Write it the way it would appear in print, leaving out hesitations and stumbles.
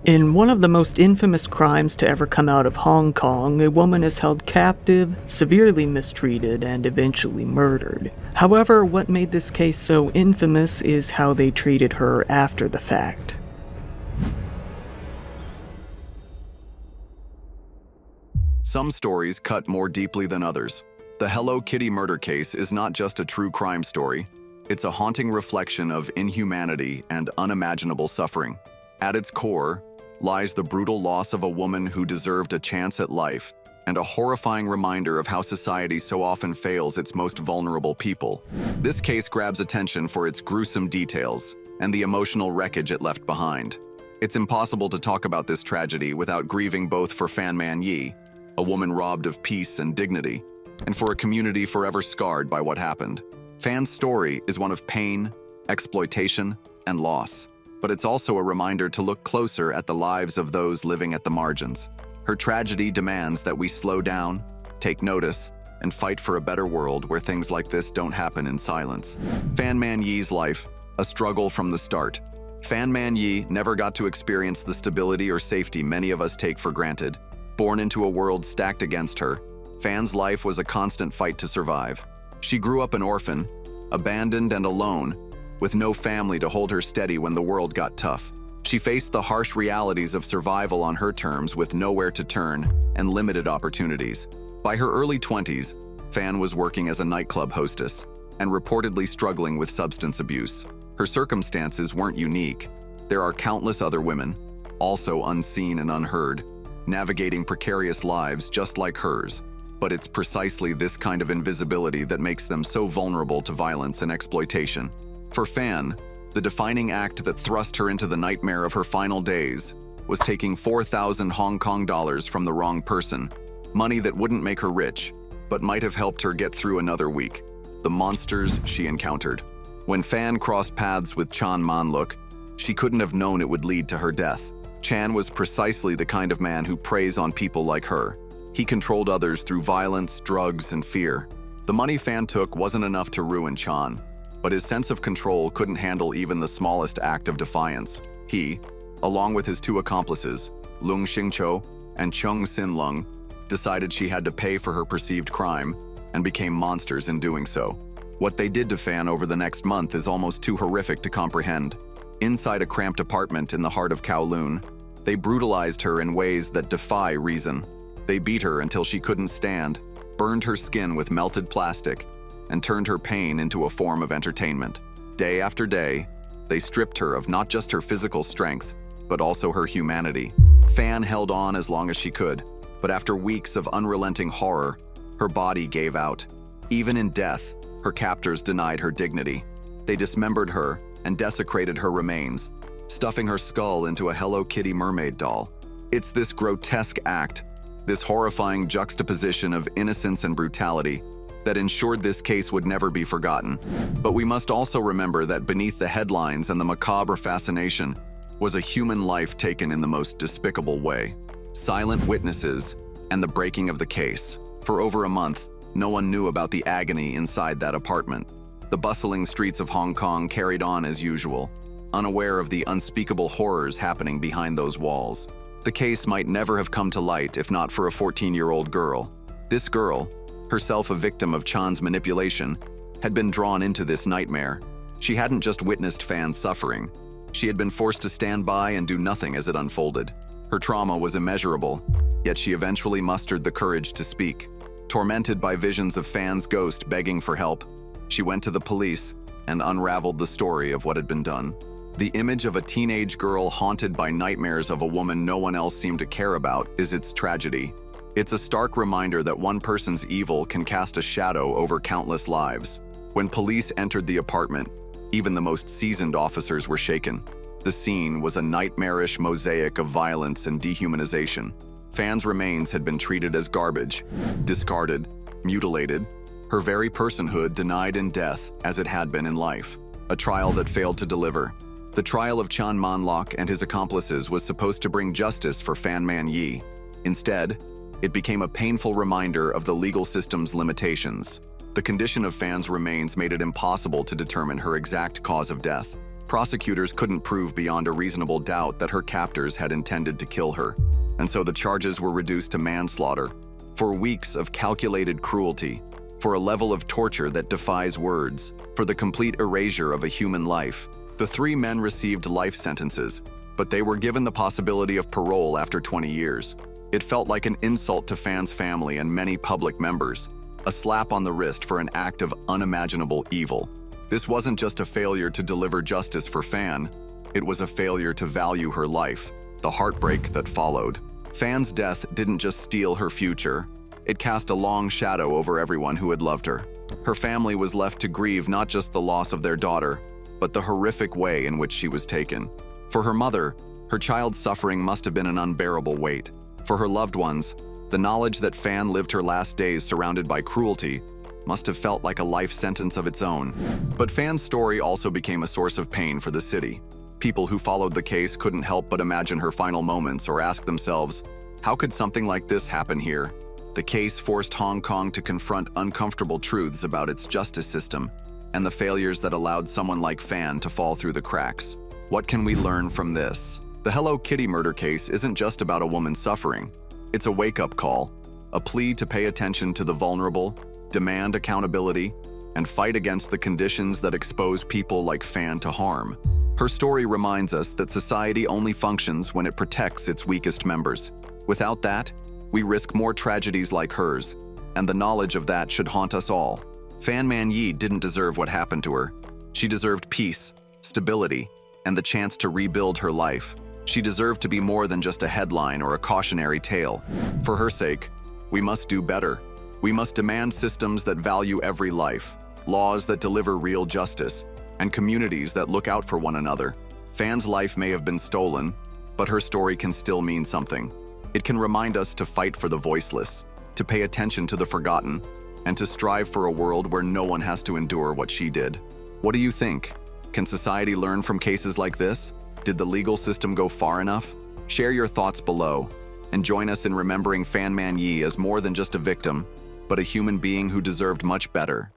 In one of the most infamous crimes to ever come out of Hong Kong, a woman is held captive, severely mistreated, and eventually murdered. However, what made this case so infamous is how they treated her after the fact. Some stories cut more deeply than others. The Hello Kitty murder case is not just a true crime story. It's a haunting reflection of inhumanity and unimaginable suffering. At its core lies the brutal loss of a woman who deserved a chance at life, and a horrifying reminder of how society so often fails its most vulnerable people. This case grabs attention for its gruesome details and the emotional wreckage it left behind. It's impossible to talk about this tragedy without grieving both for Fan Man Yi, a woman robbed of peace and dignity, and for a community forever scarred by what happened. Fan's story is one of pain, exploitation, and loss, but it's also a reminder to look closer at the lives of those living at the margins. Her tragedy demands that we slow down, take notice, and fight for a better world where things like this don't happen in silence. Fan Man Yi's life, a struggle from the start. Fan Man Yi never got to experience the stability or safety many of us take for granted. Born into a world stacked against her, Fan's life was a constant fight to survive. She grew up an orphan, abandoned and alone, with no family to hold her steady when the world got tough. She faced the harsh realities of survival on her terms with nowhere to turn and limited opportunities. By her early 20s, Fan was working as a nightclub hostess and reportedly struggling with substance abuse. Her circumstances weren't unique. There are countless other women, also unseen and unheard, navigating precarious lives just like hers. But it's precisely this kind of invisibility that makes them so vulnerable to violence and exploitation. For Fan, the defining act that thrust her into the nightmare of her final days was taking 4,000 Hong Kong dollars from the wrong person, money that wouldn't make her rich, but might have helped her get through another week. The monsters she encountered. When Fan crossed paths with Chan Man-luk, she couldn't have known it would lead to her death. Chan was precisely the kind of man who preys on people like her. He controlled others through violence, drugs, and fear. The money Fan took wasn't enough to ruin Chan, but his sense of control couldn't handle even the smallest act of defiance. He, along with his two accomplices, Lung Xingqiu and Chung Sin Lung, decided she had to pay for her perceived crime and became monsters in doing so. What they did to Fan over the next month is almost too horrific to comprehend. Inside a cramped apartment in the heart of Kowloon, they brutalized her in ways that defy reason. They beat her until she couldn't stand, burned her skin with melted plastic, and turned her pain into a form of entertainment. Day after day, they stripped her of not just her physical strength, but also her humanity. Fan held on as long as she could, but after weeks of unrelenting horror, her body gave out. Even in death, her captors denied her dignity. They dismembered her and desecrated her remains, stuffing her skull into a Hello Kitty mermaid doll. It's this grotesque act, this horrifying juxtaposition of innocence and brutality, that ensured this case would never be forgotten. But we must also remember that beneath the headlines and the macabre fascination was a human life taken in the most despicable way. Silent witnesses and the breaking of the case. For over a month, no one knew about the agony inside that apartment. The bustling streets of Hong Kong carried on as usual, unaware of the unspeakable horrors happening behind those walls. The case might never have come to light if not for a 14-year-old girl. This girl, herself a victim of Chan's manipulation, had been drawn into this nightmare. She hadn't just witnessed Fan's suffering. She had been forced to stand by and do nothing as it unfolded. Her trauma was immeasurable, yet she eventually mustered the courage to speak. Tormented by visions of Fan's ghost begging for help, she went to the police and unraveled the story of what had been done. The image of a teenage girl haunted by nightmares of a woman no one else seemed to care about is its tragedy. It's a stark reminder that one person's evil can cast a shadow over countless lives. When police entered the apartment, even the most seasoned officers were shaken. The scene was a nightmarish mosaic of violence and dehumanization. Fan's remains had been treated as garbage, discarded, mutilated, her very personhood denied in death as it had been in life. A trial that failed to deliver. The trial of Chan Man-luk and his accomplices was supposed to bring justice for Fan Man Yi. Instead, it became a painful reminder of the legal system's limitations. The condition of Fan's remains made it impossible to determine her exact cause of death. Prosecutors couldn't prove beyond a reasonable doubt that her captors had intended to kill her, and so the charges were reduced to manslaughter. For weeks of calculated cruelty, for a level of torture that defies words, for the complete erasure of a human life. The three men received life sentences, but they were given the possibility of parole after 20 years. It felt like an insult to Fan's family and many public members, a slap on the wrist for an act of unimaginable evil. This wasn't just a failure to deliver justice for Fan, it was a failure to value her life, the heartbreak that followed. Fan's death didn't just steal her future, it cast a long shadow over everyone who had loved her. Her family was left to grieve not just the loss of their daughter, but the horrific way in which she was taken. For her mother, her child's suffering must have been an unbearable weight. For her loved ones, the knowledge that Fan lived her last days surrounded by cruelty must have felt like a life sentence of its own. But Fan's story also became a source of pain for the city. People who followed the case couldn't help but imagine her final moments or ask themselves, how could something like this happen here? The case forced Hong Kong to confront uncomfortable truths about its justice system and the failures that allowed someone like Fan to fall through the cracks. What can we learn from this? The Hello Kitty murder case isn't just about a woman's suffering. It's a wake-up call, a plea to pay attention to the vulnerable, demand accountability, and fight against the conditions that expose people like Fan to harm. Her story reminds us that society only functions when it protects its weakest members. Without that, we risk more tragedies like hers, and the knowledge of that should haunt us all. Fan Man-yi didn't deserve what happened to her. She deserved peace, stability, and the chance to rebuild her life. She deserved to be more than just a headline or a cautionary tale. For her sake, we must do better. We must demand systems that value every life, laws that deliver real justice, and communities that look out for one another. Fan's life may have been stolen, but her story can still mean something. It can remind us to fight for the voiceless, to pay attention to the forgotten, and to strive for a world where no one has to endure what she did. What do you think? Can society learn from cases like this? Did the legal system go far enough? Share your thoughts below, and join us in remembering Fan Man-yi as more than just a victim, but a human being who deserved much better.